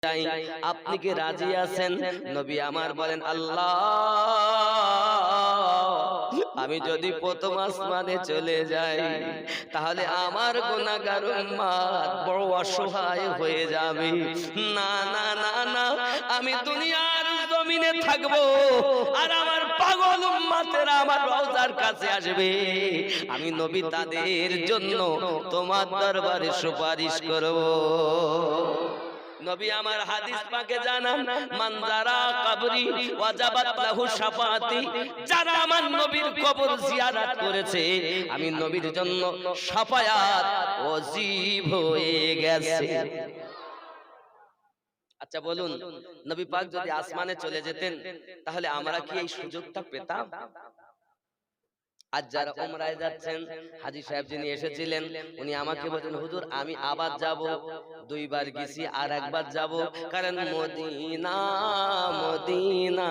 চাই, আপনি কি রাজি আছেন? নবী আমার বলেন, আল্লাহ, আমি যদি প্রথম আসমানে চলে যাই তাহলে আমার গুনাহগার উম্মত বড় অসহায় হয়ে যাবে। না না না না, আমি দুনিয়ার জমিনে থাকবো আর আমার পাগল উম্মতেরা আমার রওজার কাছে আসবে, আমি নবী তাদের জন্য তোমার দরবারে সুপারিশ করব। নবী আমার হাদিস পাকে জানান, মান যারা কবরি ওয়াজাবাত লাহু শাফাআতি, যারা আমার নবীর কবর জিয়ারত করেছে আমি নবীর জন্য শাফায়াত ওয়াজিব হয়ে গেছে। আচ্ছা বলুন, নবী পাক যদি আসমানে চলে যেতেন তাহলে আমরা কি এই সুযোগটা পেতাম? আজ যারা উমরায় যাচ্ছেন, হাজী সাহেব যিনি এসেছিলেন উনি আমাকে বলেন, হুজুর আমি আবার যাব, দুইবার গেছি আর একবার যাব, কারণ মদিনা মদিনা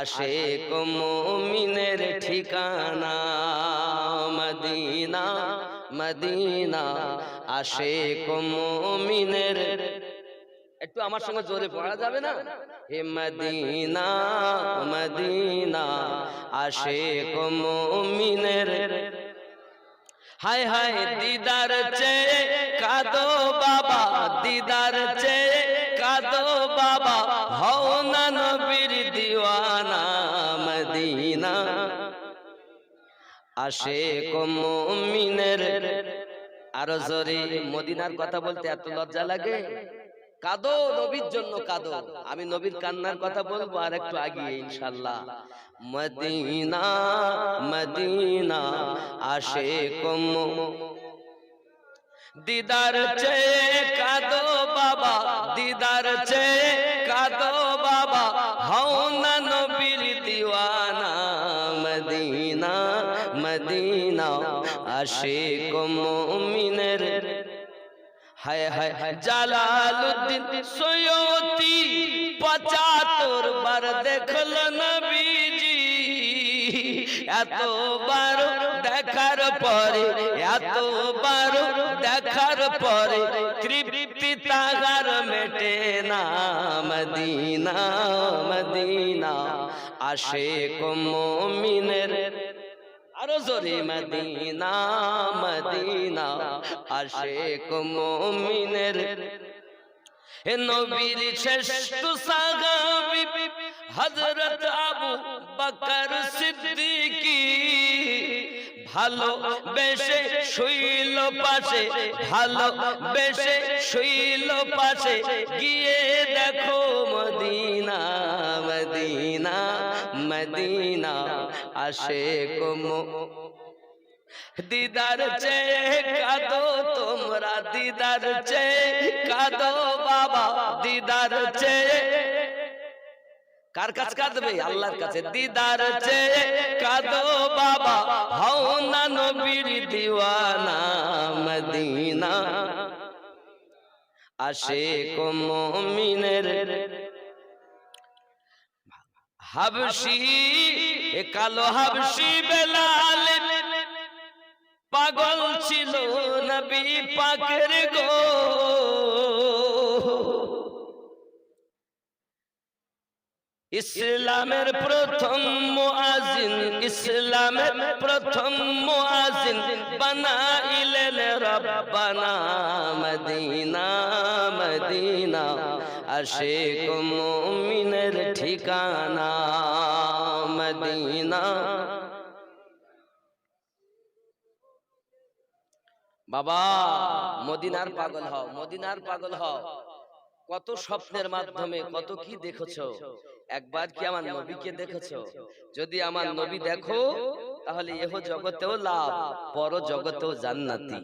আশিক মুমিনের ঠিকানা, মদিনা মদিনা আশিক মুমিনের, একটু আমার সঙ্গে জোরে পড়া যাবে না? হে মদিনা মদিনা আশিক মুমিনের, হায় হায় দিদার চেয়ে কাঁদো বাবা, দিদার চেয়ে কাঁদো বাবা, হও না নবীর দিওয়ানা, মদিনা আশিক মুমিনের। আরো জোরে, মদিনার কথা বলতে এত লজ্জা লাগে? কাঁদো, নবীর জন্য কাঁদো। আমি নবীর কান্নার কথা বলবো আর একটু আগে ইনশাআল্লাহ। মদিনা মদিনা আশিক দিদার চেয়ে কাঁদো বাবা, দিদার চেয়ে কাঁদো বাবা, হও না নবীর দিওয়ানা, মদিনা মদিনা আশিক মুমিনের। হায় হায় জালালউদ্দিন সৈয়দী ৭৫ বার দেখল নবীজি, এতবার দেখার পরে, এতবার দেখার পরে তৃপ্তি তাহার মেটে না, মদিনা মদিনা আশিক মুমিনের। আরো জোরে, মদিনা মদিনা আশিক মুমিনের। হে নবীর শ্রেষ্ঠ সাহাবী হযরত আবু বকর সিদ্দিকী, ভালো বেশে শুইল পাশে, ভালো বেশে শুইল পাশে, গিয়ে দেখো মদিনা মদিনা মদিনা আশিক দিদার চেয়ে কাঁদো তোমরা, দিদার চেয়ে কাঁদো বাবা, দিদার চেয়ে। কার কাছে কাঁদবে? আল্লাহর কাছে। দিদার চেয়ে কাঁদো বাবা, হও না নবীর দিওয়ানা, মদিনা আশিক মুমিনের। হাবশি, এ কালো হাবশি বেলাল পাগল ছিল নবী পাকের গো, ইসলামের প্রথম মুয়াজ্জিন, ইসলামের প্রথম মুয়াজ্জিন বানাইলেন রব্বানা, মদিনা মদিনা আশিক মুমিনের ঠিকানা, মদিনা। বাবা মদিনার পাগল হও, মদিনার পাগল হও। কত স্বপ্নের মাধ্যমে কত কি দেখেছো, একবার কি আমার নবীকে দেখেছো? যদি আমার নবী দেখো তাহলে এহ জগতেও লাভ, পর জগতেও জান্নাতি।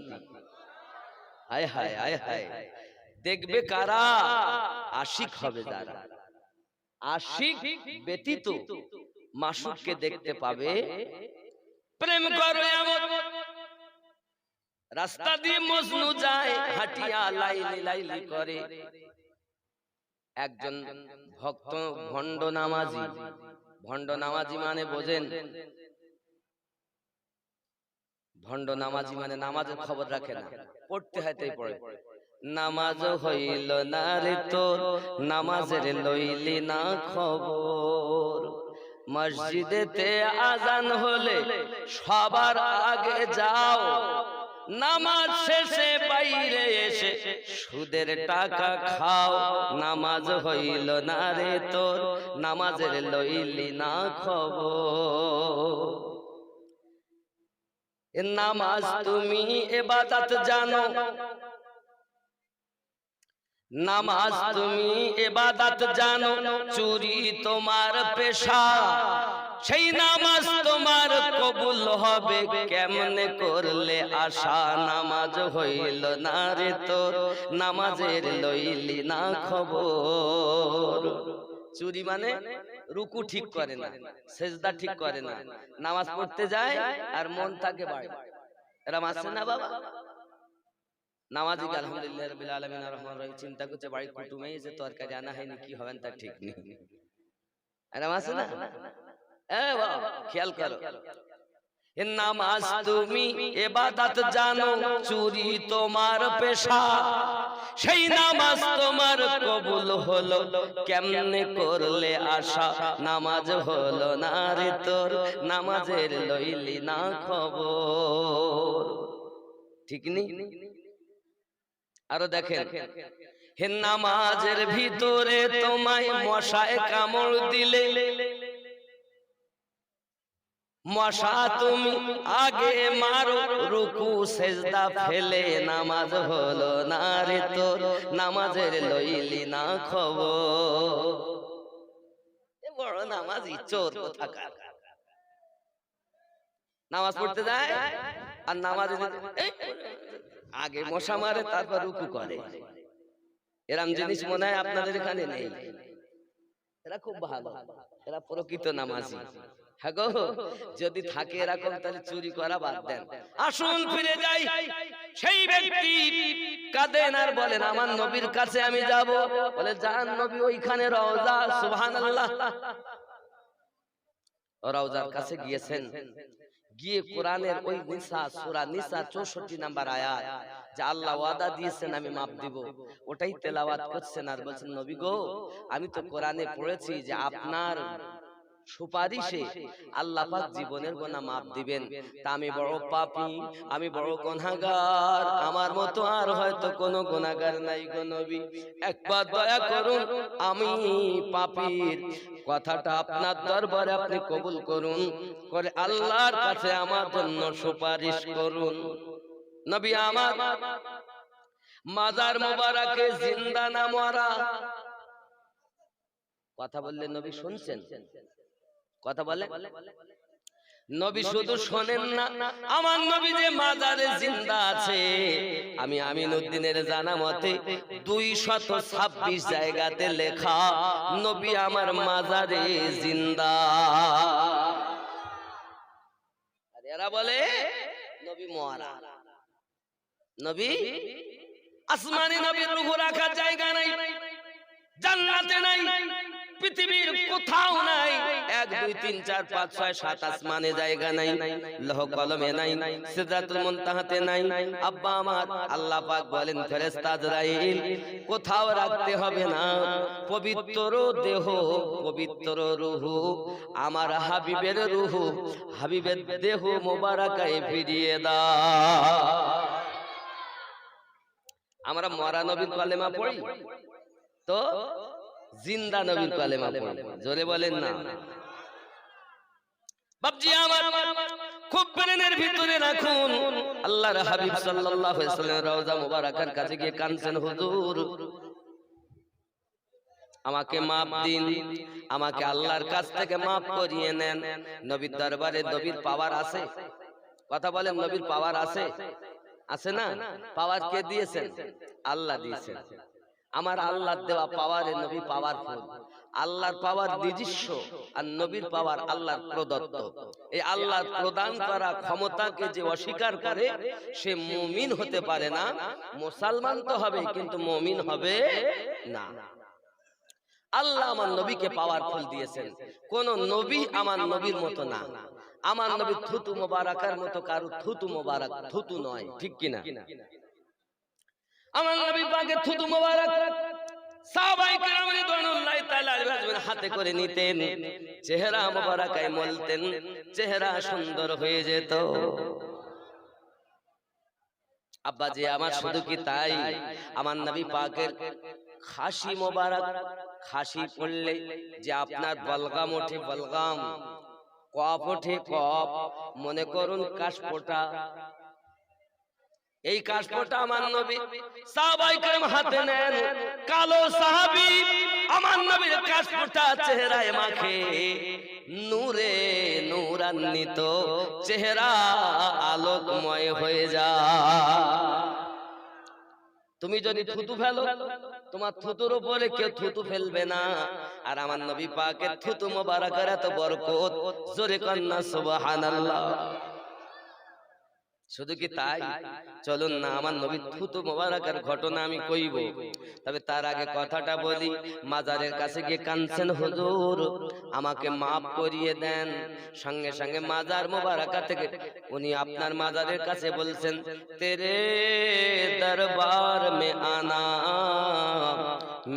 হায় হায় হায় হায়, দেখবে কারা? আশিক হবে যারা, আশিক ব্যতীত মাশুককে দেখতে পাবে। প্রেম করো এমন রাস্তা দিয়ে মজনু যায় হাঁটিয়া লাইলি লাইলি করে, একজন ভক্ত ভণ্ড নামাজি, ভণ্ড নামাজি মানে বোঝেন, ভণ্ড নামাজি মানে নামাজের খবর রাখে না, পড়তে হয় তাই পড়ে। নামাজ হইল না রে তোর, নামাজের লইলি না খবর। মসজিদেতে আজান হলে সবার আগে যাও, নামাজ শেষে বাইরে এসে সুদের টাকা খাও। নামাজ হইল না রে তোর, নামাজের লইলি না খবর। নামাজ তুমি ইবাদত জানো, নামাজ তুমি ইবাদত জানো, চুরি তোমার পেশা। সেই নামাজ তোমার কবুল হবে কেমনে করলে আশা। নামাজ হইল না রে তোর, নামাজের লইলি না খবর। চুরি মানে রুকু ঠিক করে না, সেজদা ঠিক করে না, নামাজ পড়তে যায় আর মন থাকে বাড়ি। এরা মাসে না বাবা, নামাজি আলহামদুলিল্লাহ রাব্বিল আলামিন আর রহমান রহিম চিন্তা করছে বাড়ি কুটুমে এসে তরকারি আনা হয়নি, কি হবেন তার ঠিক নেই। এরা মাসে না, এ বাবা খেয়াল করো। নামাজ তুমি ইবাদত জানো, চুরি তোমার পেশা। সেই নামাজ তোমার কবুল হলো কেমনে করলে আশা। নামাজ হলো না রে তোর, নামাজের লইলি না খবর। ঠিক নেই? আরো দেখেন, হে নামাজের ভিতরে তোমায় মশায় কামড় দিলে, মশা তুমি আগে মারো, রুকু সেজদা ফেলে। নামাজ হলো না রে তোর, নামাজের লইলি না খবর। এ বড় নামাজি চোর কোথাকার। নামাজ পড়তে যায় আর নামাজ আগে মশা মারে তারপর রুকু করে। এরম জিনিস মনে হয় আপনাদের এখানে নেই। এরা খুব ভালো, এরা প্রকৃত নামাজি। হ্যাঁ গো, যদি থাকে এরকম তাহলে চুরি করা বাদ দেন। আসুন ফিরে যাই। সেই ব্যক্তি কাঁদেন আর বলেন আমার নবীর কাছে আমি যাব। বলে যান, নবী ওইখানে রওজা। সুবহানাল্লাহ। রওজার কাছে গিয়েছেন, গিয়ে কোরআনের ওই নিসা, সূরা নিসা 64 নাম্বার আয়াত, যে আল্লাহ ওয়াদা দিয়েছেন আমি মাপ দিব, ওটাই তেলাওয়াত করছেন আর বলছেন নবী গো, আমি তো কোরআনে পড়েছি যে আপনার সুপারিশে আল্লাহ পাক জীবনের গুনাহ মাফ দিবেন। তা আমি বড় পাপী, আমি বড় গুনাহগার, আমার মতো আর হয়তো কোনো গুনাহগার নাই গো নবী, একবার দয়া করুন, আমি পাপীর কথাটা আপনার দরবারে আপনি কবুল করুন, করে আল্লাহর কাছে আমার জন্য সুপারিশ করুন। নবী আমার মাজার মোবারকে জিন্দা না মরা। কথা বললে নবী শুনছেন? কথা বলে নবী শুধু শোনেন না, আমার নবী যে মাজারে জিন্দা আছে। আমি আমিনউদ্দিনের জানা মতে 226 জায়গাতে লেখা নবী আমার মাজারে জিন্দা। আর এরা বলে নবী মরা। নবী আসমানে নবীর রূহ রাখার জায়গা নাই, জান্নাতে নাই, পৃথিবীর কোথাও নাই। 1 2 3 4 5 6 7 আসমানে জায়গা নাই, লৌহ কলমে নাই, সিদরাতুল মুনতাহাতে নাই। আব্বা আমার আল্লাহ পাক বলেন ফেরেশতা আজরাইল কোথাও রাখতে হবে না, পবিত্র দেহ, পবিত্র রূহ, আমার হাবিবের রূহ, হাবিবের দেহ মোবারকায় ফিরিয়ে দাও। আমরা মরা নবীর কলেমা পড়ি তো জিন্দা নবীর কলেমা পড়ি, জোরে বলেন না। বাপজি আমার খুব প্রেমের ভিতরে রাখুন, আল্লাহর হাবিব সাল্লাল্লাহু আলাইহি ওয়াসাল্লাম রওজা মুবারাকার কাছে গিয়ে কাঁদছেন, হুজুর আমাকে মাফ দিন, আমাকে আল্লাহর কাছ থেকে মাফ করিয়ে নেন। নবীর দরবারে নবীর পাওয়ার আছে? কথা বলেন, নবীর পাওয়ার আছে? আছে না? পাওয়ার কে দিয়েছেন? আল্লাহ দিয়েছেন। আমার আল্লাহর দেওয়া পাওয়ারে নবী পাওয়ারফুল। আল্লাহর পাওয়ার নিজস্ব আর নবীর পাওয়ার আল্লাহর প্রদত্ত। এই আল্লাহর প্রদান করা ক্ষমতাকে যে অস্বীকার করে সে মুমিন হতে পারে না। মুসলমান তো হবে কিন্তু মুমিন হবে না। আল্লাহ আমার নবীকে পাওয়ারফুল দিয়েছেন, কোন নবী আমার নবীর মতো না। আমার নবী থুতু মোবারকার মতো কারো থুতু মোবারক থুতু নয়, ঠিক কিনা? আমার নবী পাকের থুতু মোবারক সাহাবায়ে কেরাম রিদওয়ানুল্লাহি তাআলা আলাইহিম হাতে করে নিতেন, চেহারা মোবারকায় মলতেন, চেহারা সুন্দর হয়ে যেত। আব্বাজি আমার শুধু কি তাই, আমার নবী পাকের খাসি মোবারক, খাসি পড়লে যে আপনার বলগাম ওঠে, বলগাম, কফ ওঠে, কফ, মনে করুন কাশফোঁটা, এই কাশফোঁটা আমার নবী সাহাবায়ে কেরাম হাতে নেন, কালো সাহাবী আমার নবীর কাশফোঁটা চেহারায় মাখে, নূরে নূরান্বিত চেহারা আলোকময় হয়ে যায়। তুমি যদি থুতু ফেলো, তোমার থুতুর উপরে কেউ থুতু ফেলবে না। আর আমার নবী পাকের থুতু মোবারকের এত বরকত, জোরে কন্না সুবহানাল্লাহ। শুধু কি তাই, চলুন না আমার নবী থুতু মোবারকের ঘটনা আমি কইব। তবে তার আগে কথাটা বলি, মাজারের কাছে গিয়ে কাঁদছেন, হুজুর আমাকে মাফ করিয়ে দেন। সঙ্গে সঙ্গে মাজার মোবারকা থেকে উনি আপনার মাজারের কাছে বলছেন, তেরে দরবার মে আনা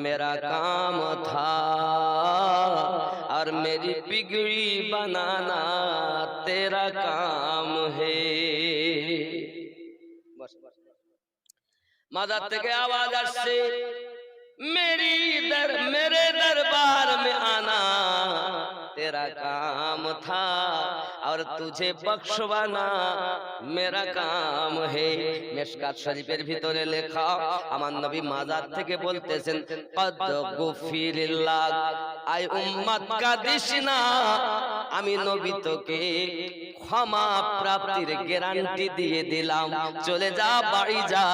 মেরা কাম থা और मेरी बिगड़ी बनाना तेरा काम है। माज़ार থেকে आवाज আসছে, मेरे दरबार में आना तेरा काम था और तुझे बख्शवाना मेरा काम है। মিশকাত শরীফের ভিতরে লেখা, আমার নবী মাজার থেকে বলতেছেন, কদ গুফিরিল্লাহ, আই উম্মত কাদিস না, আমি নবী তোকে ক্ষমা প্রাপ্তির গ্যারান্টি দিয়ে দিলাম, চলে যা, বাড়ি যা,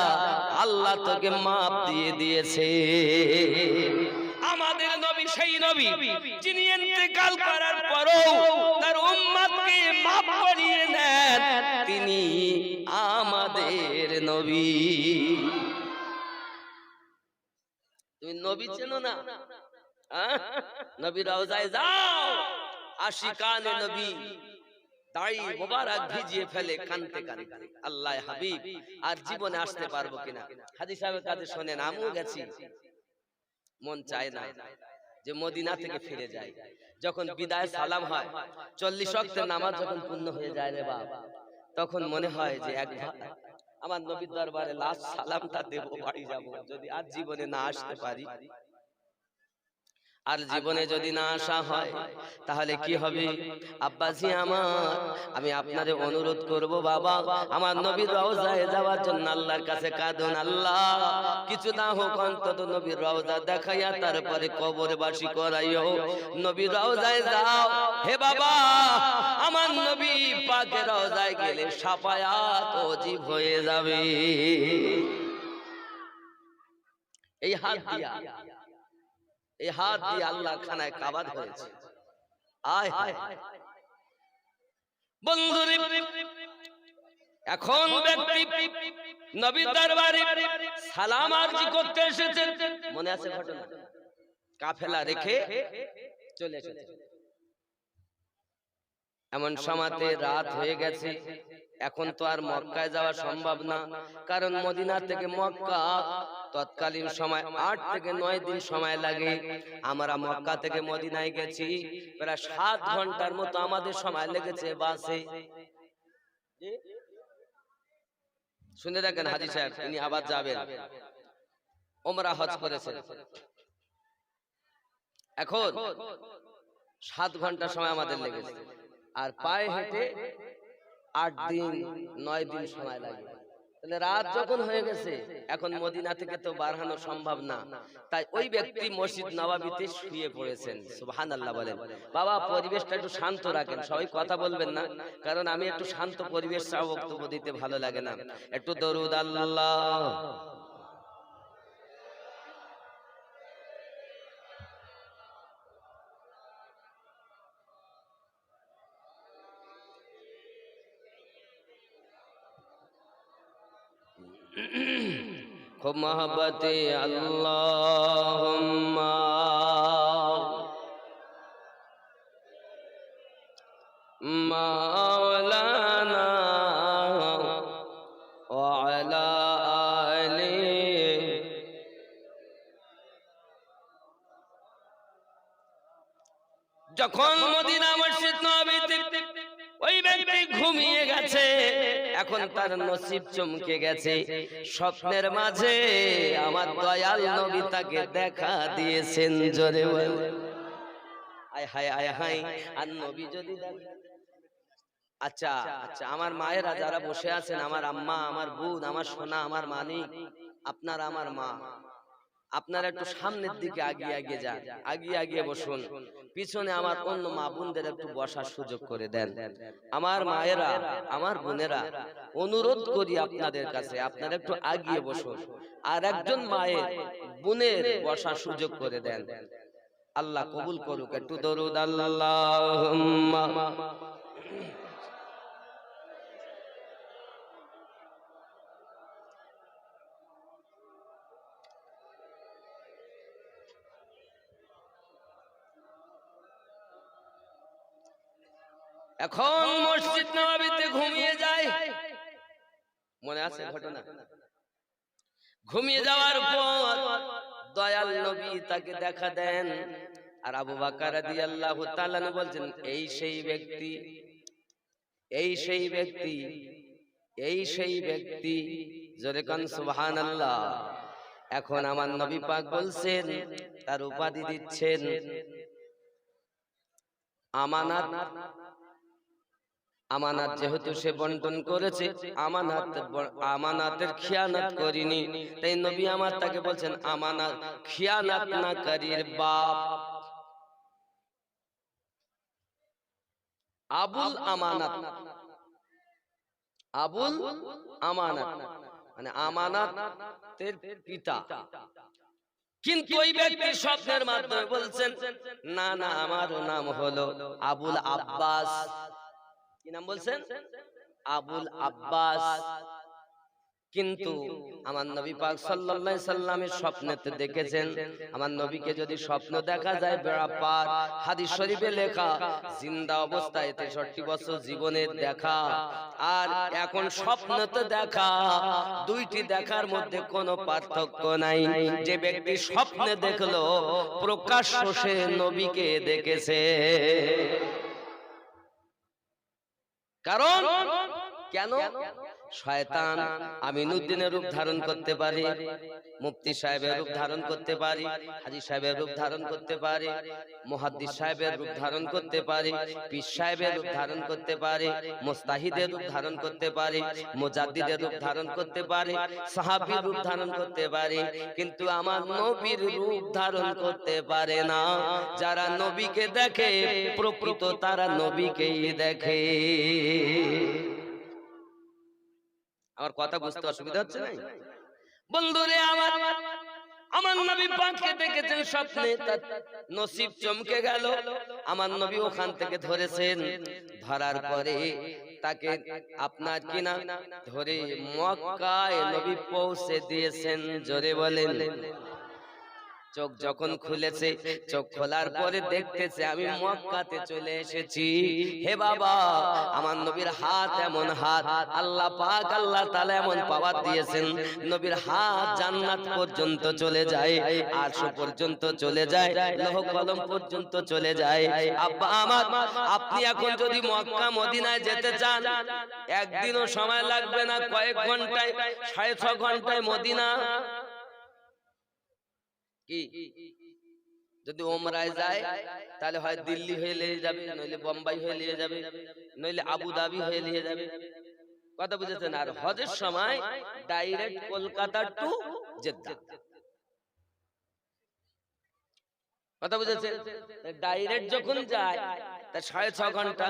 আল্লাহ তোকে মাফ দিয়ে দিয়েছে। আমাদের নবী সেই নবী যিনি ইন্তেকাল করার পরও তার উম্মতকে মাফ করিয়ে নেন, তিনি আমাদের নবী। তুমি নবী চেনো না? নবী রওজায় যাও, আশিকানে নবী দাড়ি মোবারক ভিজিয়ে ফেলে, কানতে কানতে, আল্লাহ হাবিব আর জীবনে আসতে পারবো কিনা। হাজী সাহেবের কাছে শোনেন, আমিও গেছি, মন চায় না যে মদিনা থেকে ফিরে যাই। যখন বিদায় সালাম হয়, 40 ওয়াক্তের নামাজ যখন পূর্ণ হয়ে যায় রে বাপ, তখন মনে হয় যে একবার আমার নবীর দরবারে লাস্ট সালামটা দেব, বাড়ি যাব। যদি আজ জীবনে না আসতে পারি, আর জীবনে যদি না আসা হয়, তাহলে কি হবে? আব্বাজি আমার, আমি আপনারে অনুরোধ করব বাবা, আমার নবীর রওজায় যাওয়ার জন্য আল্লাহর কাছে কাঁদুন, আল্লাহ কিছু না হোক অন্তত নবীর রওজা দেখাইয়া তারপরে কবরবাসী করাইও। নবীর রওজায় যাও হে বাবা, আমার নবী পাকের রওজায় গেলে শাফায়াত ওয়াজিব হয়ে যাবে। এই হাত দিয়া, এই হাত দিয়ে আল্লাহর খানায় কাবা ধরেছে। আয় হায় বন্ধুরে, এখন ব্যক্তি নবীর দরবারে সালাম আরজি করতে এসেছেন, মনে আছে ঘটনা? কাফেলা রেখে চলে এসেছে। এমন সময়তে রাত হয়ে গেছে। এখন তো আর মক্কায় যাওয়া সম্ভব না, কারণ মদিনা থেকে মক্কা তৎকালীন সময় 8 থেকে 9 দিন সময় লাগে। আমরা মক্কা থেকে মদিনায় গেছি, প্রায় 7 ঘন্টার মতো আমাদের সময় লেগেছে বাসে। শুনে দেখেন হাজী সাহেব, তিনি আবার যাবেন, ওমরা হজ করেছেন। এখন 7 ঘন্টা সময় আমাদের লেগেছে, আর পায়ে হেঁটে 8 দিন 9 দিন সময় লাগে। তাহলে রাত যখন হয়ে গেছে, এখন মদিনা থেকে তো বার হওয়া সম্ভব না। তাই ওই ব্যক্তি মসজিদ নববীতে শুয়ে পড়েছেন। সুবহানাল্লাহ বলেন। বাবা পরিবেশটা একটু শান্ত রাখেন, সবাই কথা বলবেন না, কারণ আমি একটু শান্ত পরিবেশ ছাড়া বক্তব্য দিতে ভালো লাগে না। একটু দরুদ আল্লাহ। খুব মহব্বতে আল্লাহুম্মা মাওলানা ওয়া আলা আলি যখন মদিনা মসজিদ নববীতে ওই ব্যক্তি ঘুমিয়ে গেছে, এখন তার নসিব চমকে গেছে। স্বপ্নের মাঝে আমার দয়াল নবী তাকে দেখা দিয়েছেন। জোরে বল আয় হায় আয় হায়। আর নবী যদি আচ্ছা আচ্ছা, আমার মায়েরা যারা বসে আছেন, আমার আম্মা, আমার বোন, আমার সোনা, আমার মানিক, আপনারা আমার মা, আপনারা একটু সামনের দিকে আগিয়ে আগিয়ে যান, আগিয়ে আগিয়ে বসুন। পিছনে আমার অন্য মা বোনদের একটু বসার সুযোগ করে দেন। আমার মায়েরা, আমার বোনেরা, অনুরোধ করি আপনাদের কাছে, আপনারা একটু আগিয়ে বসুন, আর একজন মায়ের বোনের বসার সুযোগ করে দেন। আল্লাহ কবুল করুক। একটু দরুদ আল্লাহুম্মা। এখন মসজিদ নববীতে ঘুমিয়ে যায়, মনে আছে ঘটনা? ঘুমিয়ে যাওয়ার পর দয়াল নবী তাকে দেখা দেন। আর আবু বকর রাদিয়াল্লাহু তাআলা বলছেন, এই সেই ব্যক্তি, এই সেই ব্যক্তি, এই সেই ব্যক্তি। জোরে কান সুবহানাল্লাহ। এখন আমার নবী পাক বলছেন, তার উপাধি দিচ্ছেন আমানাত। আমানাত যেহেতু সে বন্টন করেছে, আমানাতের খিয়ানত করিনি, তাই নবী আমার তাকে বলছেন আমানাত খিয়ানত না করির বাপ। আবুল আমানাত, আবুল আমানাত মানে আমানাতের পিতা। কিন্তু ওই ব্যক্তি স্বপ্নের মাধ্যমে বলছেন, না না, আমার নাম হলো আবুল আব্বাস। কি নাম বলছেন? আবুল আব্বাস। কিন্তু আমার নবী পাক সাল্লাল্লাহু আলাইহি সাল্লামের স্বপ্নেতে দেখেছেন, আমার নবীকে যদি স্বপ্ন দেখা যায় বেড়া পার, হাদিস শরীফে লেখা, জিন্দা অবস্থায় 63 বছর জীবনের দেখা আর এখন স্বপ্নতে দেখা, দুইটি দেখার মধ্যে কোনো পার্থক্য নাই। যে ব্যক্তি স্বপ্নে দেখলো, প্রকাশ্য সে নবীকে দেখেছে। কারণ কেন? শয়তান আমিনুদ্দিনের রূপ ধারণ করতে পারে, মুফতি সাহেবের রূপ ধারণ করতে পারে, হাজী সাহেবের রূপ ধারণ করতে পারে, মুহাদ্দিস সাহেবের রূপ ধারণ করতে পারে, পীর সাহেবের রূপ ধারণ করতে পারে, মুস্তাহিদের রূপ ধারণ করতে পারে, মুজাদ্দিদের রূপ ধারণ করতে পারে, সাহাবীর রূপ ধারণ করতে পারে, কিন্তু আমার নবীর রূপ ধারণ করতে পারে না। যারা নবীকে দেখে প্রকৃত তারা নবীকেই দেখে। আমার কথা বুঝতে অসুবিধা হচ্ছে না? বন্ধুরে আমার, আমার নবী পাককে দেখেছেন স্বপ্নে, তার নসিব চমকে গেল। আমার নবী ওখান থেকে ধরেছেন, ধরার পরে তাকে আপনার কিনা ধরে মক্কায় নবী পৌঁছে দিয়েছেন। জোরে বলেন। চোখ যখন খুলেছে, চোখ খোলার পরে দেখতেছে আমি মক্কাতে চলে এসেছি। হে বাবা, আমার নবীর হাত এমন হাত, আল্লাহ পাক আল্লাহ তাআলা এমন পাওয়ার দিয়েছেন, নবীর হাত জান্নাত পর্যন্ত চলে যায়, আরশ পর্যন্ত চলে যায়, লৌহ কলম পর্যন্ত চলে যায়। আব্বা আমার, আপনি এখন যদি মক্কা মদিনায় যেতে চান, একদিনও সময় লাগবে না, কয়েক ঘন্টায়, 6.5 ঘন্টায় মদিনা। কি যদি ওমরায় যায়, তাহলে হয় দিল্লি হয়ে নিয়ে যাবে, নইলে বোম্বাই হয়ে নিয়ে যাবে, নইলে আবু ধাবি হয়ে নিয়ে যাবে। কথা বুঝেছেন? আর হজের সময় ডাইরেক্ট কলকাতা টু জেদ্দা। কথা বুঝেছেন? ডাইরেক্ট যখন যায় তা 6.5 ঘন্টা।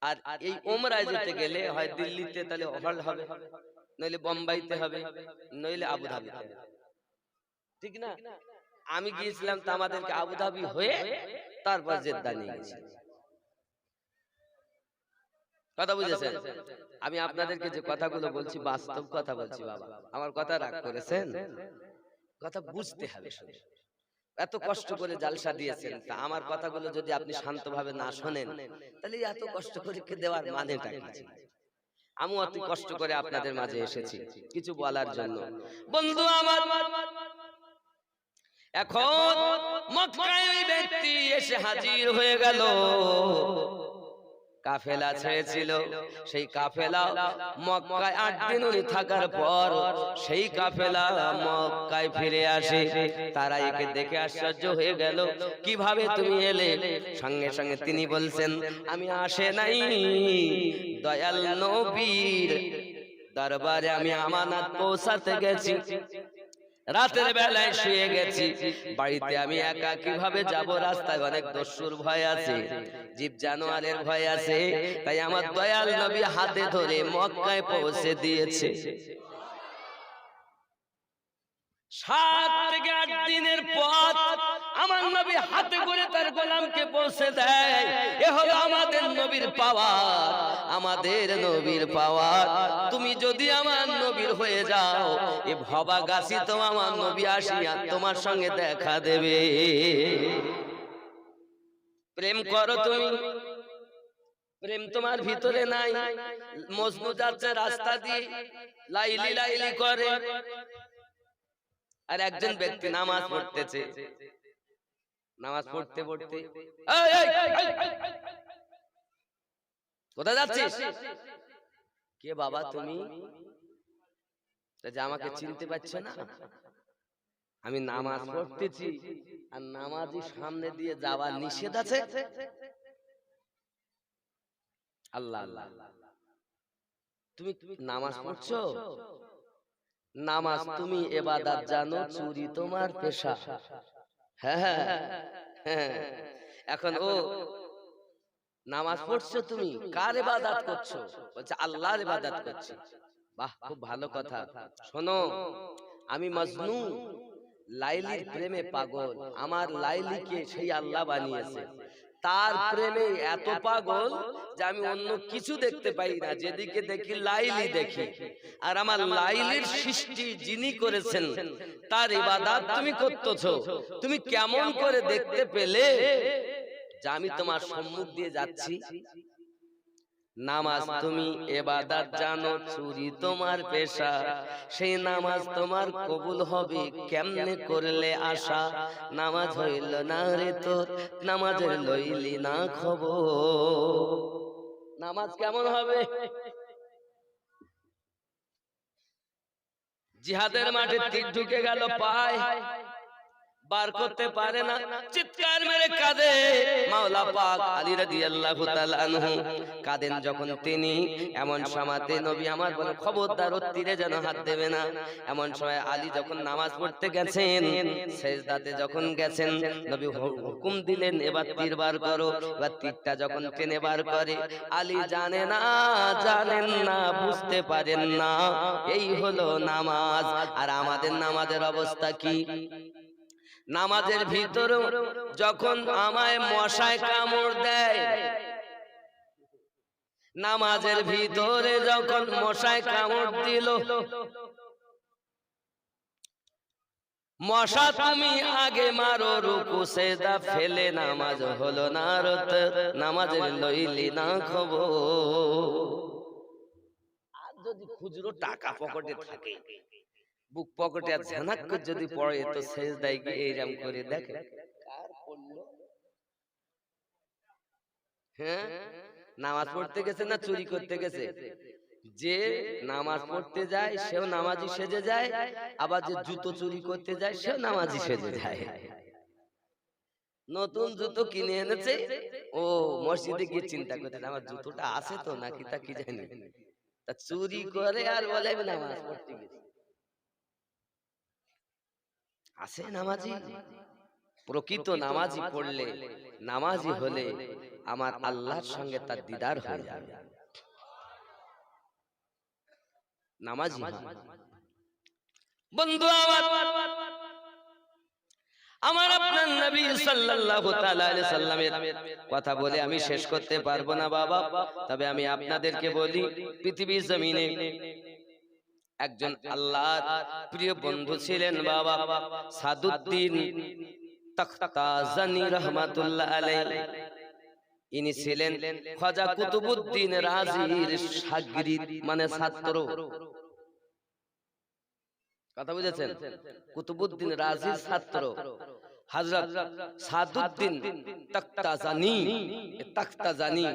আর এই ওমরায় যেতে গেলে হয় দিল্লিতে, তাহলে হল হবে, নইলে বোম্বাইতে হবে, নইলে আবু ধাবিতে হবে। ঠিক না? আমি গিয়েছিলাম তো আমাদেরকে আবুধাবি হয়ে তারপর জেদ্দা নিয়ে গেছি। কথা বুঝেছেন? আমি আপনাদেরকে যে কথাগুলো বলছি বাস্তব কথা বলছি বাবা, আমার কথা রাগ করেছেন? কথা বুঝতে হবে। এত কষ্ট করে জালসা দিয়েছেন, তা আমার কথাগুলো যদি আপনি শান্তভাবে না শোনেন, তাহলে এত কষ্ট করে দেওয়ার মানেটা কি? আমি অতি কষ্ট করে আপনাদের মাঝে এসেছি কিছু বলার জন্য। বন্ধু আমার, এখন মক্কায় ওই ব্যক্তি এসে হাজির হয়ে গেল। কাফেলা ছেড়েছিল, সেই কাফেলা মক্কায় 8 দিন উনি থাকার পর সেই কাফেলা মক্কায় ফিরে আসে। তারা একে দেখে আশ্চর্য হয়ে গেল, কিভাবে তুমি এলে? সঙ্গে সঙ্গে তিনি বলছেন, আমি আসে নাই, দয়াল নবীর দরবারে আমি আমানত পৌঁছাতে গেছি। রাতের বেলায় শুয়ে গেছি, বাড়িতে আমি একা কিভাবে যাব? রাস্তায় অনেক দস্যুর ভয় আছে, জীব জানোয়ারের ভয় আছে, তাই আমার দয়াল নবী হাতে ধরে মক্কায় পৌঁছে দিয়েছে। 7 থেকে 8 দিনের পথ আমার নবী হাতে করে তার গোলামকে পৌঁছে দেয়। এ হলো আমাদের নবীর পাওয়ার, আমাদের নবীর পাওয়ার। তুমি যদি আমার নবীর হয়ে যাও, এ ভবা গাছি তো আমার নবী আসিয়া তোমার সঙ্গে দেখা দেবে। প্রেম করো তুমি, প্রেম তোমার ভিতরে নাই। মজনু যাচ্ছে রাস্তা দিয়ে, লাইলি লাইলি করে, আর একজন ব্যক্তি নামাজ পড়তেছে। নামাজ পড়তে পড়তে, কোথায় যাচ্ছিস? কে বাবা তুমি? আমাকে চিনতে পারছো না? আমি নামাজ পড়তেছি, আর নামাজি সামনে দিয়ে যাওয়া নিষেধ আছে। আল্লাহ আল্লাহ, তুমি নামাজ পড়ছো? নামাজ তুমি ইবাদত জানো, চুরি তোমার পেশা। হ্যাঁ হ্যাঁ, এখন ও নামাজ পড়ছো, তুমি কার ইবাদত করছো? বলছে আল্লাহর ইবাদত করছি। বাহ, খুব ভালো কথা। শোনো, আমি মজনু, লাইলির প্রেমে পাগল। আমার লাইলিকে সেই আল্লাহ বানিয়েছে, তার প্রেমে এত পাগল যে আমি অন্য কিছু দেখতে পাই না, যেদিকে দেখি লাইলি দেখি। আর আমার লাইলির সৃষ্টি যিনি করেছেন তার ইবাদত তুমি করতেছো। তুমি কেমন করে দেখতে পেলে যে আমি তোমার সম্মুখ দিয়ে যাচ্ছি? নামাজ তুমি ইবাদত জানো, চুরি তোমার পেশা। সেই নামাজ তোমার কবুল হবে কেমনে করলে আশা? নামাজ হইল না রে তোর, নামাজের লইলি না খবর। নামাজ কেমন হবে? জিহাদের মাঠে তীর ঢুকে গেল পায়, বার করতে পারে না, চিৎকার মেরে কাঁদে। মাওলা পাক আলী রাদিয়াল্লাহু তাআলা আনহু কাঁদেন যখন তিনি, এমন সময়তে নবী আমার বলে, খবরদার ওর তীরে যেন হাত দেবে না। এমন সময় আলী যখন নামাজ পড়তে গেছেন, সেজদাতে যখন গেছেন, নবী হুকুম দিলেন, এবার তীর বার করো। এবার তীরটা যখন টেনে বার করে, আলী জানেন না, বুঝতে পারেন না, এই হলো নামাজ। আর আমাদের নামাজের অবস্থা কি? নামাজের ভিতরে যখন আমায় মশায় কামড় দেয়, নামাজের ভিতরে যখন মশায় কামড় দিল, মশা তুমি আগে মারো, রুকু সেজদা ফেলে নামাজ হলো না রত, নামাজের লইলি না খবর। আর যদি খুচরো টাকা পকেটে থাকে, বুক পকেটে আর ঝানাক করে যদি পড়ে, তো সেজদায় গিয়ে এইরকম করে দেখে কার পড়লো। হ্যাঁ, নামাজ পড়তে গেছে না চুরি করতে গেছে? যে নামাজ পড়তে যায় সেও নামাজি সেজে যায়, আবার যে জুতো চুরি করতে যায় সেও নামাজি সেজে যায়। নতুন জুতো কিনে এনেছে, ও মসজিদে গিয়ে চিন্তা করতে, আমার জুতোটা আছে তো নাকি তা কি জানি, তা চুরি করে আর বলে আমি নামাজ পড়তে গেছি। আছে নামাজি? প্রকৃত নামাজি পড়লে, নামাজি হলে আমার আল্লাহর সঙ্গে তার দিদার হয়ে যাবে। নামাজি বন্ধু আমার আপনার নবী সাল্লাল্লাহু তাআলা আলাইহি সাল্লামের কথা বলে আমি শেষ করতে পারবো না বাবা, তবে আমি আপনাদেরকে বলি, পৃথিবীর জমিনে একজন আল্লাহর প্রিয় বন্ধু ছিলেন বাবা, সাদুদ্দিন তখতাজানি রাহমাতুল্লাহ আলাইহি। ইনি ছিলেন খাজা কুতুবউদ্দিন রাজির শাগরিদ, মানে ছাত্র। কথা বুঝেছেন? কুতুবউদ্দিন রাজির ছাত্র। হযরত সাদুদ্দিন তাখতাজানি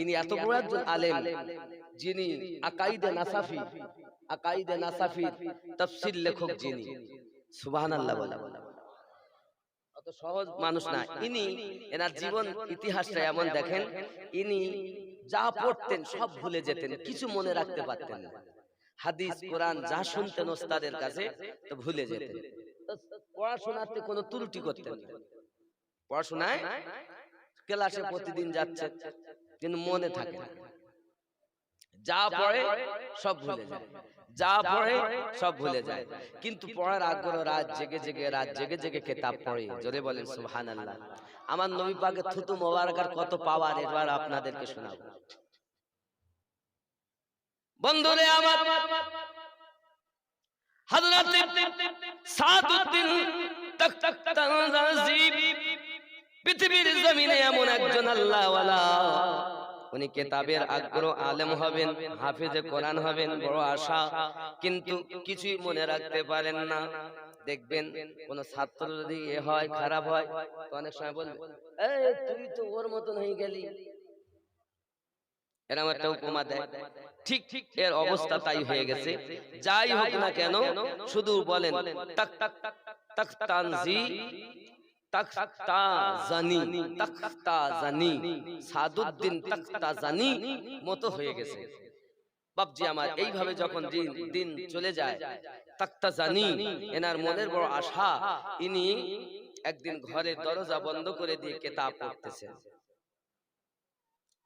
ইনি এত বড় একজন আলেম, যিনি আকাইদে নাসাফি তাফসীর লেখক, যিনি সুবহানাল্লাহ বলা অত সহজ মানুষ না ইনি। এনার জীবন ইতিহাসটা এমন দেখেন, ইনি যা পড়তেন সব ভুলে যেতেন, কিছু মনে রাখতে পারতেন না। হাদিস কোরআন যা শুনতেন ওস্তাদের কাছে তো ভুলে যেতেন। পড়াশোনাতে কোনো ত্রুটি করতেন না। পড়াশোনায় ক্লাসে প্রতিদিন যাচ্ছেন কিন্তু মনে থাকে না, যা পড়ে সব ভুলে যায়, যা পড়ে সব ভুলে যায়। কিন্তু পড়ার আগ্রহ, রাত জেগে জেগে কিতাব পড়ে। জোরে বলেন সুবহানাল্লাহ। আমার নবী পাকের থুতু মোবারকের কত পাওয়ার এবার আপনাদেরকে শোনাবো। বন্ধুরে আমার, হযরত সাদুদ্দিন তাখতাজানি পৃথিবীর জমিনে এমন একজন আল্লাহওয়ালা, উনি কিতাবের আগ্রহ, আলেম হবেন, হাফেজে কোরআন হবেন, বড় আশা, কিন্তু কিছুই মনে রাখতে পারেন না। দেখবেন কোন ছাত্র যদি হয়, খারাপ হয়, তো অনেক সময় বলবে, এই তুই তো ওর মতন হয়ে গেলি, এরকম একটা উপমা দেয়। ঠিক ঠিক এর অবস্থা তাই হয়ে গেছে। যাই হোক না কেন, শুধু বলেন তাখতাজানি সাদুদ্দিন তাখতাজানি মতো হয়ে গেছে। বাপজি আমার, এইভাবে যখন দিন চলে যায়, তাখতাজানি এনার মনের বড় আশা, ইনি একদিন ঘরের দরজা বন্ধ করে দিয়ে কিতাব পড়তেছেন।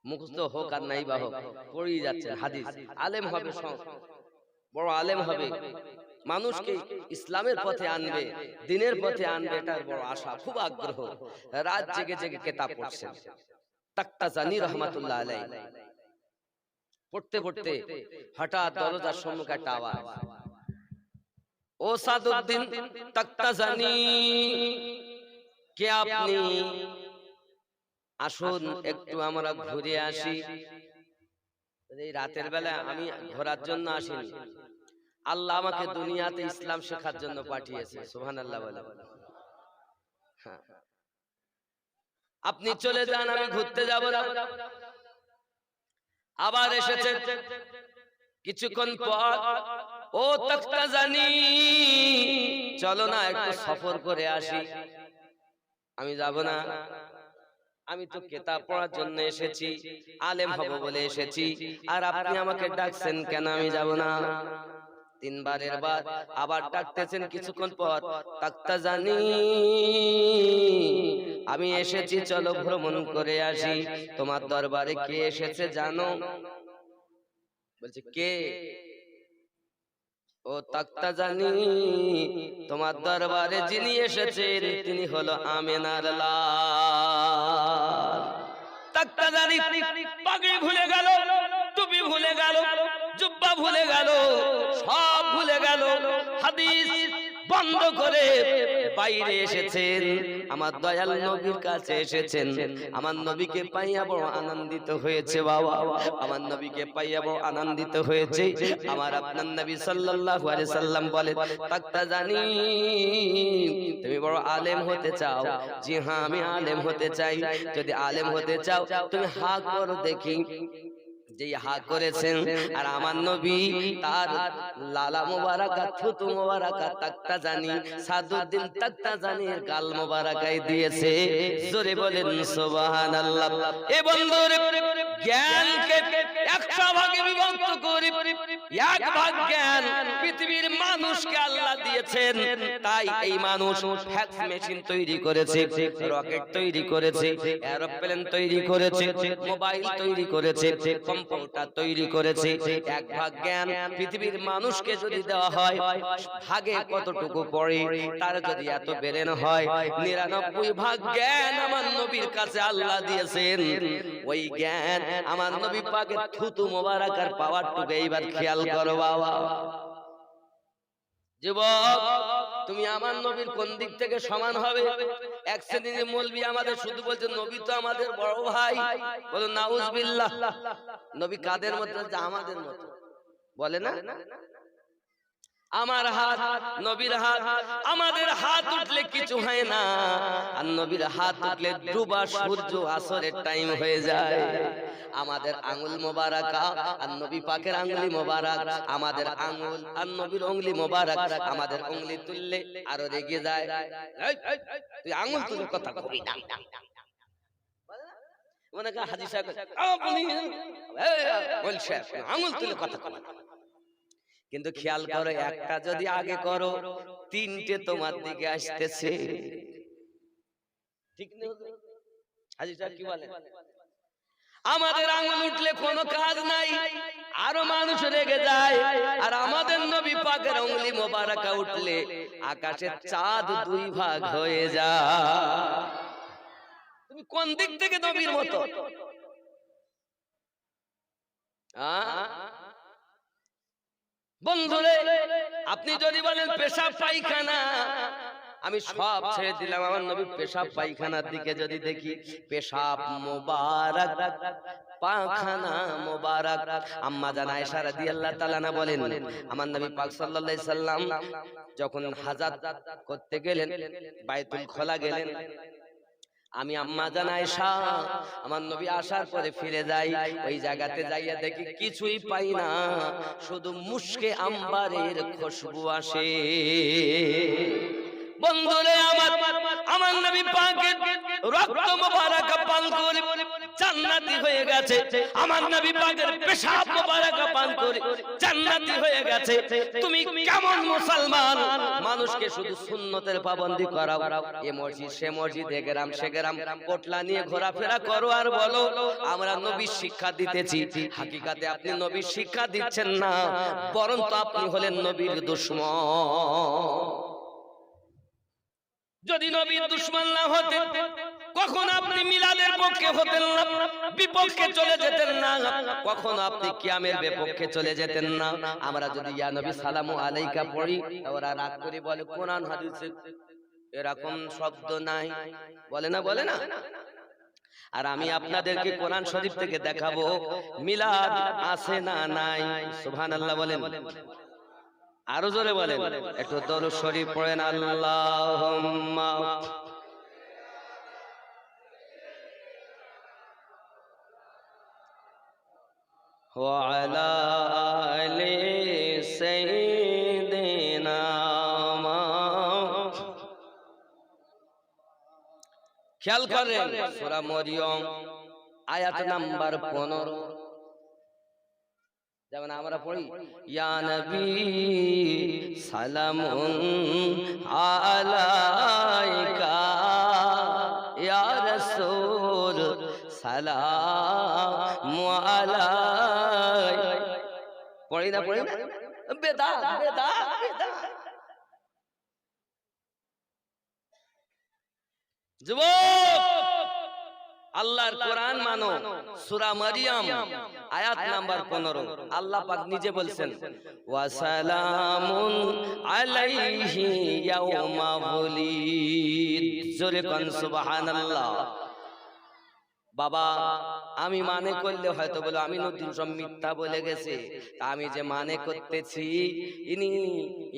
মুখস্থ হোক আর নাই বা হোক, পড়েই যাচ্ছেন হাদিস। আলেম হবে, বড় আলেম হবে, মানুষকে ইসলামের পথে আনবে, দ্বীনের পথে আনবে, এটার বড় আশা, খুব আগ্রহ। রাত জেগে জেগে কিতাব পড়ছেন তাখতাজানি রাহমাতুল্লাহ আলাইহি। পড়তে পড়তে হঠাৎ দরজার সম্মুখে একটা আওয়াজ, ও সাদুদ্দিন তাখতাজানি, কে আপনি? আসুন একটু আমরা ঘুরে আসি। এই রাতের বেলা আমি ঘোরার জন্য আসিনি, আল্লাহ আমাকে দুনিয়াতে ইসলাম শেখার জন্য পাঠিয়েছে। সুবহানাল্লাহ বলে। আপনি চলে যান, আমি ঘুরতে যাব না। আবার এসেছে কিছুক্ষণ পর, ও তাখতাজানি, চলো না একটু সফর করে আসি। আমি যাব না, আমি তো কিতাব পড়ার জন্য এসেছি, আলেম হব বলে এসেছি, আর আপনি আমাকে ডাকছেন কেন? আমি যাব না। তিনবারের বার আবার ডাকতেছেন কিছুক্ষণ পর, তাখতাজানি, আমি এসেছি, চলো ভ্রমণ করে আসি। তোমার দরবারে কে এসেছে জানো? বলছে কে? ও তাখতাজানি, তোমার দরবারে যিনি এসেছেন তিনি হলো আমিনার লাল। তাখতাজানি পাগড়ি ভুলে গেল, টুপি ভুলে গেল, জুব্বা ভুলে গেল, সব ভুলে গেল, হাদিস বন্ধ করে বাইরে এসেছেন, আমার দয়াল নবীর কাছে এসেছেন। আমার নবীকে পাইয়া বড় আনন্দিত হয়েছে বাবা, আমার নবীকে পাইয়া বড় আনন্দিত হয়েছে। আমার আপনার নবী সাল্লাল্লাহু আলাইহি সাল্লাম বলেন, তাখতাজানি, তুমি বড় আলেম হতে চাও? জি হ্যাঁ, আমি আলেম হতে চাই। যদি আলেম হতে চাও তুমি হা করো দেখি। যেই হা করেছেন, আর আমার নবী তার লালা মোবারকা, থুতু মোবারকা তাখতাজানি সাদুদ্দিন তাখতাজানির গাল মোবারকায় দিয়েছে। জোরে বলেন সুবহানাল্লাহ। এ বন্ধুরে, জ্ঞানকে 100 ভাগে বিভক্ত করে এক ভাগ জ্ঞান পৃথিবীর মানুষকে আল্লাহ দিয়েছেন। তাই এই মানুষ ফ্যাক্স মেশিন তৈরি করেছে, রকেট তৈরি করেছে, এরোপ্লেন তৈরি করেছে, মোবাইল তৈরি করেছে, কম্পিউটার তৈরি করেছে। এক ভাগ জ্ঞান পৃথিবীর মানুষকে যদি দেওয়া হয়, ভাগে কতটুকু পড়ে তার যদি এত বেরেন হয়, 99 ভাগ জ্ঞান আমার নবীর কাছে আল্লাহ দিয়েছেন। ওই জ্ঞান আমার নবী পাকের থুতু মোবারকার পাওয়ারটুকু এইবার খেয়াল করো বাবা। যুবক, তুমি আমার নবীর কোন দিক থেকে সমান হবে? এক শ্রেণীর মৌলবি আমাদের শুধু বলছে নবী তো আমাদের বড় ভাই, বলো নাউজুবিল্লাহ। নবী কাদের মতো? আমাদের মতো বলে না? আমার হাত নবীর হাত, আমাদের হাত উঠলে কিছু হয় না, আর নবীর হাত উঠলে ডুবা সূর্য আসরের টাইম হয়ে যায়। আমাদের আঙ্গুল মোবারকা আর নবী পাকের আঙ্গুলি মোবারক, আমাদের আঙ্গুল আর নবীর আঙ্গুলি মোবারক, আমাদের আঙ্গুলি তুললে আরো রেগে যায়। তুই আঙ্গুল তুলে কথা কবি না, মনে কর হাজী সাহেব আপনি বলছে আঙ্গুল তুলে কথা কবি। কিন্তু খেয়াল করো, একটা যদি আগে করো তিনটে তোমার দিকে আসতেছে, ঠিক নেই? হাজী সাহেব কি বলেন? আমাদের আঙ্গুল উঠলে কোনো কাজ নাই, আরো মানুষ রেগে যায়, আর আমাদের নবী পাকের আঙ্গুলি মোবারকা উঠলে আকাশের চাঁদ দুই ভাগ হয়ে যায়। তুমি কোন দিক থেকে নবীর মতো? বন্ধুরে, আপনি যদি বলেন পেশাব পায়খানা, আমি সব ছেড়ে দিলাম, আমার নবী পেশাব পায়খানার দিকে যদি দেখি, পেশাব মোবারক, পায়খানা মোবারক। আম্মা জান আয়েশা রাদিয়াল্লাহু তাআলা আনহা বলেন, আমার নবী পাক সাল্লাল্লাহু আলাইহি সাল্লাম যখন হাজাত করতে গেলেন, বাইতুল খোলা গেলেন, আমি আম্মা জান আয়েশা আমার নবী আসার পরে ফিরে যাই, ওই জায়গাতে যাইয়া দেখি কিছুই পাই না, শুধু মুশকে আম্বারের খুশবু আসে। বন্ধুরে আমার নবী পাকের রক্ত মোবারক পান করে জান্নাতি হয়ে গেছে, আমার নবী পাকের পেশাব মোবারক পান করে জান্নাতি হয়ে গেছে। তুমি কেমন মুসলমান, মানুষকে শুধু সুন্নতের পাবন্দি করাও, এ মসজিদ সে মসজিদ, এ গ্রাম সে গ্রাম, পোটলা নিয়ে ঘোরাফেরা করো আর বলো আমরা নবীর শিক্ষা দিতেছি। হাকিকাতে আপনি নবীর শিক্ষা দিচ্ছেন না, বরং তো আপনি হলেন নবীর দুশমন। যদি নবীর দুশমন না হতেন, কখন আপনি মিলাদের পক্ষে হতেন না, বিপক্ষে চলে যেতেন না, কখন আপনি কিয়ামের বিপক্ষে চলে যেতেন না। আমরা যদি ইয়া নবী সালামু আলাইকা পড়ি, ওরা রাগ করে বলে কোরআন হাদিসে এরকম শব্দ নাই, বলে না, বলে না। আর আমি আপনাদেরকে কোরআন শরীফ থেকে দেখাবো মিলাদ আছে না নাই। সুবহানাল্লাহ বলেন, আরো জোরে বলেন, একটু দরুদ শরীফ পড়েন। আল্লাহুম্মা ওয়া আলা আলি সাইয়্যিদিনা। খেয়াল করেন সূরা মরিয়ম আয়াত নাম্বার 15, যেমন আমরা পড়ি ইয়া নবী সালামুন আলাইকা, ইয়া রাসূল সালামু আলাইকা। পড়ি না, পড়ি না, বেদাত বেদাত বেদাত। যুবক, আল্লাহর কোরআন মানো। সূরা মারিয়াম আয়াত নাম্বার 15, আল্লাহ পাক নিজে বলছেন ওয়া সালামুন আলাইহি ইয়াউমা ওয়ালিদ। জোরে কোন সুবহানাল্লাহ। বাবা, আমি মানে করলে হয়তো বলো আমি নতুন সব মিথ্যা বলে গেছে, তা আমি যে মানে করতেছি, ইনি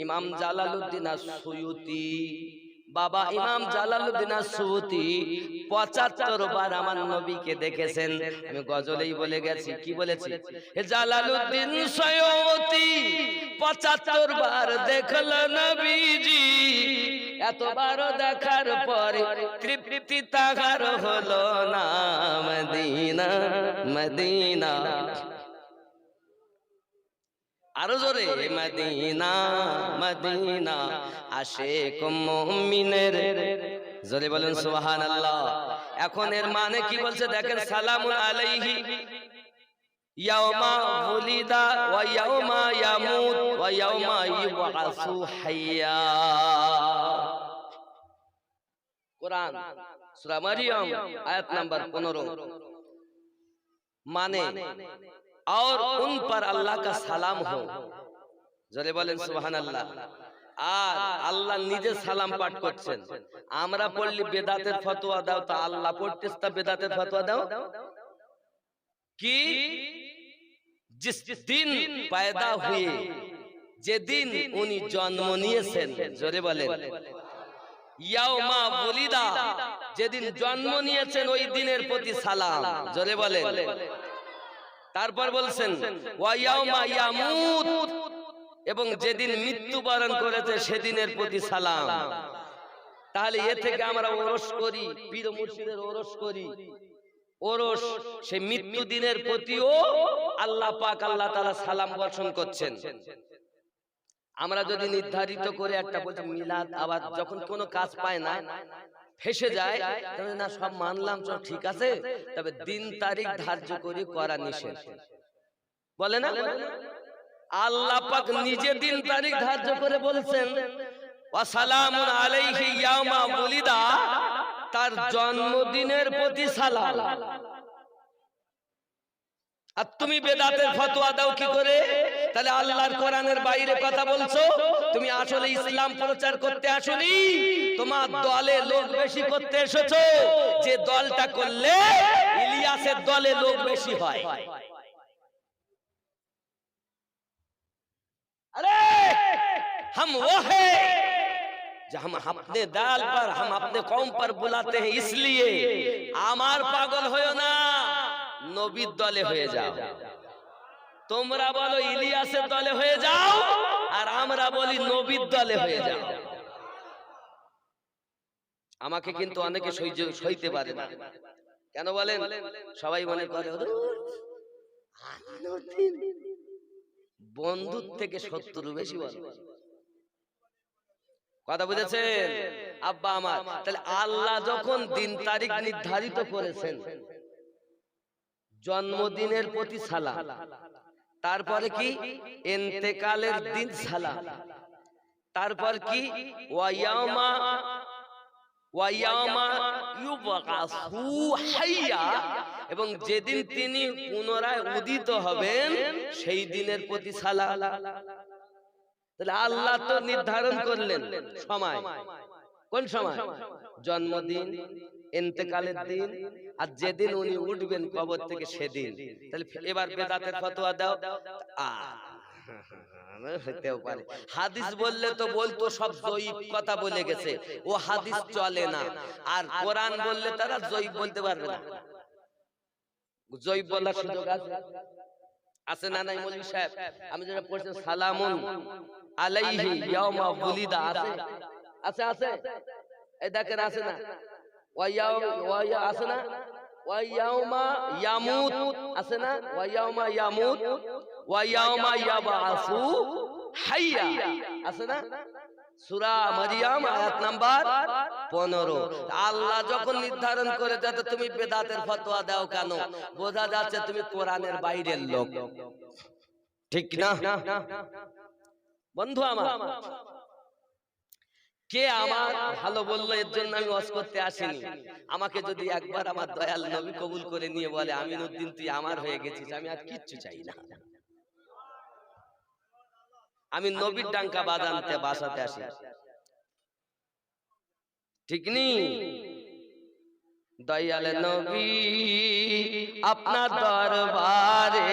ইমাম জালালউদ্দিন আস-সুয়ুতি। বাবা ইমাম জালালউদ্দিন আস-সুয়ুতি ৭৫ বার আমার নবীকে দেখেছেন। আমি গজলেই বলে গেছি, কি বলেছি? জালালউদ্দিন সুয়ুতি ৭৫ বার দেখল নবীজি, এতবার দেখার পরে তৃপ্তি তাহার হলো না। মদিনা মদিনা, আরো জোরে, মদিনা মদিনা আশিক মুমিনের। জোরে বলেন সুবহানাল্লাহ। এখন এর মানে কি বলছে দেখেন, সালামুন আলাইহি ইয়াউমা ওয়ালিদা ওয়া ইয়াউমা ইয়ামুত ওয়া ইয়াউমা ইউবাসু হাইয়া। কোরআন সূরা মারিয়াম आयत नंबर 15। माने और उन पर अल्लाह का सलाम हो। জোরে বলেন সুবহানাল্লাহ। আর আল্লাহ নিজে সালাম পাঠ করছেন। আমরা পড়লি বেদাতের ফতোয়া দাও, তা আল্লাহ পড়তেছ তা বেদাতের ফতোয়া দাও कि जिस दिन पैदा हुए যেদিন উনি জন্ম নিয়েছেন, জোরে বলেন, ইয়াউমা বুলিদা, যেদিন জন্ম নিয়েছেন ওই দিনের প্রতি সালাম, জোরে বলেন। তারপর বলছেন ওয়া ইয়াউমা ইয়ামুত, এবং যেদিন মৃত্যুবরণ করেছে সেদিনের প্রতি সালাম। তাহলে এ থেকে আমরা ওরস করি, পীর মুর্শিদের ওরস করি, ওরস সেই মৃত্যু দিনের প্রতিও আল্লাহ পাক আল্লাহ তাআলা সালাম বর্ষণ করছেন। আমরা যদি নির্ধারিত করে একটা বলছি মিলাদ, আবার যখন কোনো কাজ পায় না, ফেসে যায়, তাহলে না সব মানলাম, সব ঠিক আছে, তবে দিন তারিখ ধার্য করে করা নিষেধ, বলে না? আল্লাহ পাক নিজে দিন তারিখ ধার্য করে বলছেন ওয়া সালামুন আলাইহি ইয়াউমা বুলিদা, তার জন্মদিনের প্রতি সালাম। আর তুমি বেদাতের ফতোয়া দাও কি করে? তাহলে আল্লাহর কোরআনের বাইরে কথা বলছো। তুমি আসলে ইসলাম প্রচার করতে আসোনি, তোমার দলে লোক বেশি করতে এসেছো, যে দলটা করলে ইলিয়াসের দলে লোক বেশি হয়। अरे हम वो है जो हम अपने दाल पर, हम अपने कौम पर बुलाते हैं, इसलिए আমার পাগল হয়ো না, নবীর দলে হয়ে যাও। তোমরা বলো ইলিয়াসের দলে হয়ে যাও, আর আমরা বলি নবীর দলে হয়ে যাও। আমাকে কিন্তু অনেকে সইতে পারে না। কেন বলেন? সবাই মনে করে বন্ধুর থেকে শত্রু বেশি বলে। কথা বুঝেছেন আব্বা আমার? তাহলে আল্লাহ যখন দিন তারিখ নির্ধারিত করেছেন, জন্মদিনের প্রতি সালাম, তারপরে কি ইন্তেকালের দিন সালাম, তারপর কি ওয়া ইয়াউমা ইউবআসু হাইয়া, এবং যেদিন তিনি পুনরায় উদিত হবেন সেই দিনের প্রতি সালাম। তাহলে আল্লাহ তো নির্ধারণ করলেন সময়, কোন সময়? জন্মদিন, ইন্তেকালের দিন, আর যেদিন উনি উঠবেন কবর থেকে সেদিন। তাহলে এবার বেদাতের ফতোয়া দাও। হতেও পারে হাদিস বললে তো বলতো সব জয়ীব কথা বলে গেছে, ও হাদিস চলে না। আর কোরআন বললে তারা জয়ীব বলতে পারবে না। জয়ীব বলার সুযোগ আছে না নাই? মৌলভী সাহেব, আমি যেটা পড়ছি সালামুন আলাইহি ইয়াউমা বুলিদা, আছে আছে আছে, এই দেখেন আছে না? ওয়া আছে না? ওয়া ইয়াউমা ইয়ামুত, আছে না? ওয়া ইয়াউমা ইয়ামুত ওয়া ইয়াউমা ইয়াবআসু হাইয়া, আছে না? সূরা মারইয়াম আয়াত নাম্বার 15। আল্লাহ যখন নির্ধারণ করে যাতে তুমি বেদাতের ফতোয়া দাও কেন? বোঝা যাচ্ছে তুমি কোরআনের বাইরের লোক, ঠিক না? বন্ধু আমার, কে আমার ভালো বললো এর জন্য আমি ওয়াজ করতে আসিনি। আমাকে যদি একবার আমার দয়াল নবী কবুল করে নিয়ে বলে আমিনউদ্দিন তুই আমার হয়ে গেছিস, আমি আর কিচ্ছু চাই না। আমি নবীর ডাঙ্কা বাজাতে বাসাতে আসি, ঠিক নি? দয়াল নবী আপনার দরবারে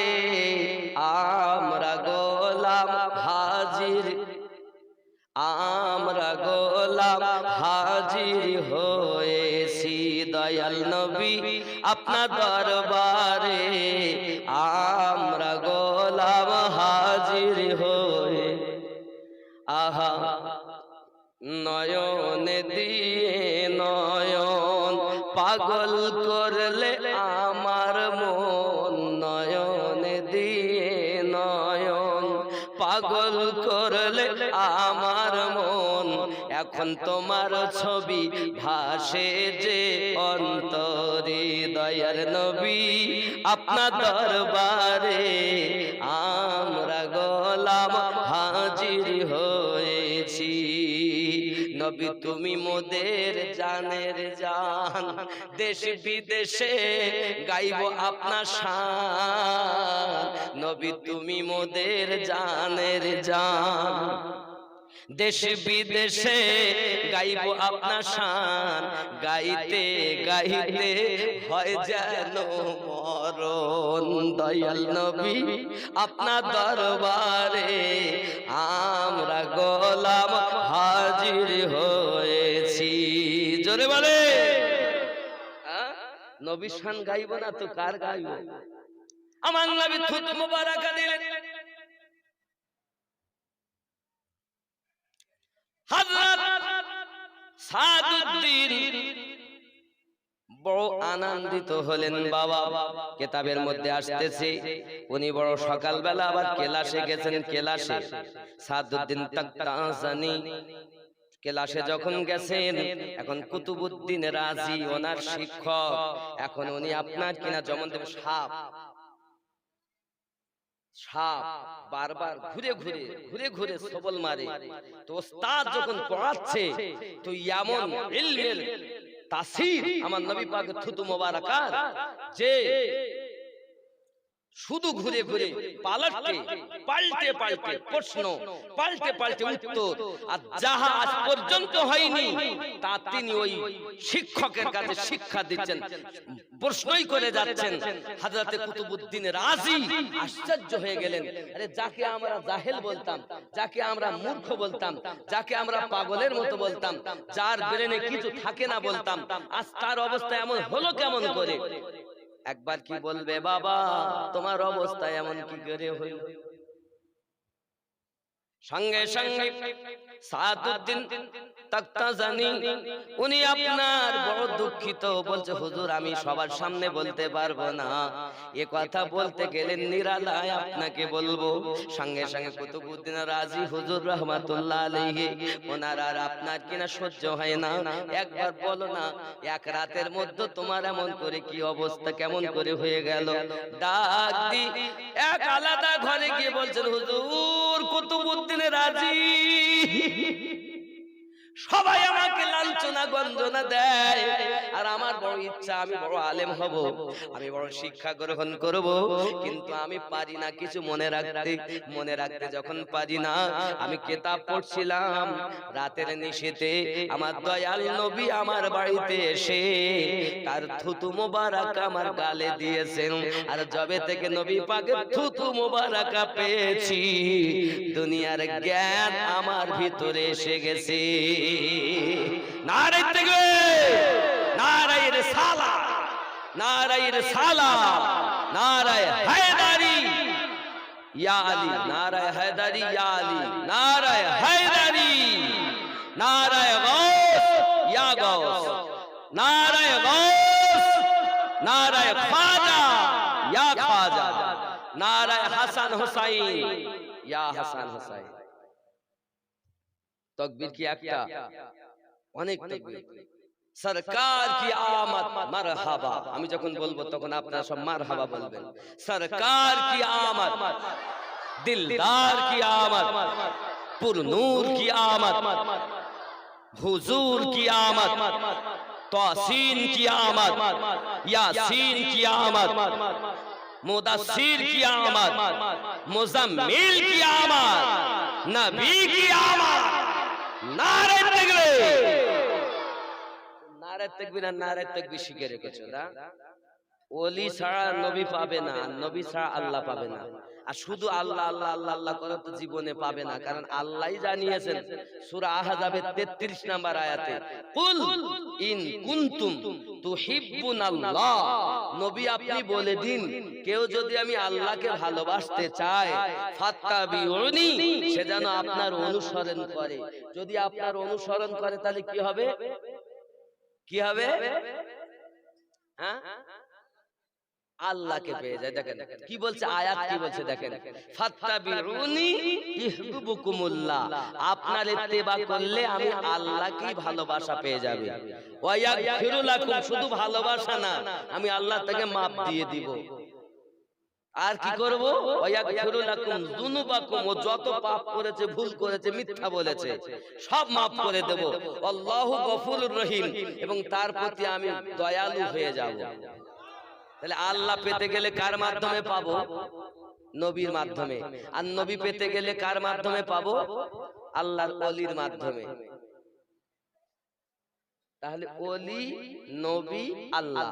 আমরা গোলাম হাজির, আমরা গোলাম হাজির হয়েছি। দয়াল নবী আপনার দরবারে আমরা গোলাম হাজির হয়ে, আহা নয়ন দিয়ে নয়ন পাগল করলে আমার মন, নয়ন দিয়ে নয়ন পাগল করলে আমার মন। এখন তোমার ছবি ভাসে যে অন্তরে, দয়ার নবী আপনার দরবারে আমরা গোলাম হাজির হয়েছি। নবী তুমি মোদের জানের জান, দেশ বিদেশে গাইব আপনার শান। নবী তুমি মোদের জানের জান, দেশে বিদেশে গাইব আপনার শান, গাইতে গাইতে হয় যেন মরণ। দয়াল নবী আপনার দরবারে আমরা গোলাম হাজির হয়েছি। জোরে বলে নবীর শান গাইব না তো কার গাইব? আমার নবী থুত মুবারক দিলেন। হযরত সাদউদ্দিন বড় আনন্দিত হলেন। বাবা কিতাবের মধ্যে আসতেছে উনি বড় সকালবেলা আবার কেলাসে গেছেন। কেলাসে সাদউদ্দিন তাকতাজানি কেলাসে যখন গেছেন, এখন কুতুবউদ্দিন রাজি ওনার শিক্ষক, এখন উনি আপনার কিনা যেমন সাপ সাপ বারবার ঘুরে ঘুরে ঘুরে ঘুরে সবল মারে। তো ওস্তাদ যখন পড়াচ্ছে তো এমন ইলমের তাসির আমার নবী পাকের থুতু মোবারকাত যে শুধু ঘুরে ঘুরে পাল্টে পাল্টে পাল্টে প্রশ্ন, পাল্টে পাল্টে উত্তর, আর যাহা আজ পর্যন্ত হয়নি তা তিনি ওই শিক্ষকের কাছে শিক্ষা দিচ্ছেন, প্রশ্নই করে যাচ্ছেন। হযরতে কুতুবউদ্দিন রাজি আশ্চর্য হয়ে গেলেন। আরে যাকে আমরা জাহেল বলতাম, যাকে আমরা মূর্খ বলতাম, যাকে আমরা পাগলের মতো বলতাম, যার ব্রেনে কিছু থাকে না বলতাম, আজ তার অবস্থা এমন হলো কেমন করে? একবার কি বলবে বাবা তোমার অবস্থা এমন কি করে হইল? সঙ্গে সঙ্গে সাদউদ্দিন তাকতাজানি উনি আপনার বড় দুঃখিত, বলছে হুজুর আমি সবার সামনে বলতে পারবো না, এ কথা বলতে গেলে নিরালায় আপনাকে বলবো। সঙ্গে সঙ্গে কুতুবউদ্দিন রাজি হুজুর রাহমাতুল্লাহ আলাইহি ওনার আর আপনার কিনা সহ্য হয় না, একবার বলো না এক রাতের মধ্যে তোমার এমন করে কি অবস্থা কেমন করে হয়ে গেল? ডাক দি এক আলাদা ঘরে গিয়ে বলছেন হুজুর কুতুবউদ্দিন রাজি সবাই আমাকে লাঞ্ছনা গঞ্জনা দেয়, আর আমার বড় ইচ্ছা আমি বড় আলেম হব, আমি বড় শিক্ষা গ্রহণ করব, কিন্তু আমি পারি না কিছু মনে রাখতে যখন পারি না। আমি কিতাব পড়ছিলাম রাতের নিশীথে, আমার দয়াল নবী আমার বাড়িতে এসে তার থুতু মোবারক আমার গালে দিয়েছেন, আর যবে থেকে নবী পাকের থুতু মোবারক পেয়েছি দুনিয়ার জ্ঞান আমার ভিতরে এসে গেছে। নারে তাকবীর, নারে রিসালাত, নারে রিসালাত, নারে হায়দারি ইয়া আলী, নারে হায়দারি ইয়া আলী, নারে হায়দারি, নারে গাউস ইয়া গাউস, নারে গাউস, নারে খাজা ইয়া খাজা, নারে হাসান হুসাইন ইয়া হাসান হুসাইন। তকবীর কি একটা? অনেক তকবীর। সরকার কি আমত মারহাবা, আমি যখন বলবো তখন আপনারা সব মারহাবা বলবেন। সরকার কি আমত, দিলদার কি আমত, পুরনূর কি আমত, হুজুর কি আমত, তাসিন কি আমত, ইয়াসিন কি আমত, মুদাসসির কি আমত, মুজাম্মিল কি আমত, নবী কি আমত। নারে তাকবীর, নারে তাকবীর আর নারে তাকবীর শিখে রেখেছো না? ওলি ছাড়া নবী পাবে না, নবী ছাড়া আল্লাহ পাবে না। আর শুধু আল্লাহ আল্লাহ আল্লাহ আল্লাহ করে তো জীবনে পাবে না, কারণ আল্লাহই জানিয়েছেন সূরা আহজাবের 33 নম্বর আয়াতে, কুল ইন কুনতুম তুহিব্বুনাল্লাহ, নবী আপনি বলে দিন কেউ যদি আমি আল্লাহকে ভালোবাসতে চায় ফাত্তাবিউনি, সে যেন আপনার অনুসরণ করে। যদি আপনার অনুসরণ করে তাহলে কি হবে? কি হবে? হ্যাঁ, আল্লাহকে পেয়ে যায়। দেখেন কি বলছে আয়াত, কি বলছে দেখেন, ফাত্তাবিউনি ইহবিবুকুমুল্লাহ, আপনার ইত্তেবা করলে আমি আল্লাহকে ভালোবাসা পেয়ে যাবে। ওয়া ইয়াগফিরু লাকুম, শুধু ভালোবাসা না, আমি আল্লাহ তাকে মাফ দিয়ে দিব। আর কি করব? ওয়া ইয়াগফিরু লাকুম যুনুবাকুম, ও যত পাপ করেছে, ভুল করেছে, মিথ্যা বলেছে সব মাফ করে দেব। আল্লাহু গফুরুর রহিম, এবং তার প্রতি আমি দয়ালু হয়ে যাব। তাহলে আল্লাহ পেতে গেলে কার মাধ্যমে পাবো? নবীর মাধ্যমে। আর নবী পেতে গেলে কার মাধ্যমে পাবো? আল্লাহর ওলির মাধ্যমে। তাহলে ওলি, নবী, আল্লাহ,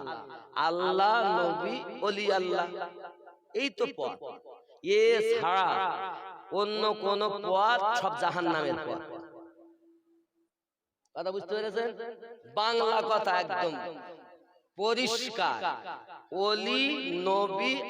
আল্লাহ, নবী, ওলি, আল্লাহ, এই তো পথ। এ ছাড়া অন্য কোন পথ সব জাহান্নামের পথ। কথা বুঝতে পেরেছেন? বাংলা কথা একদম পরিষ্কার। ওলি, নবী,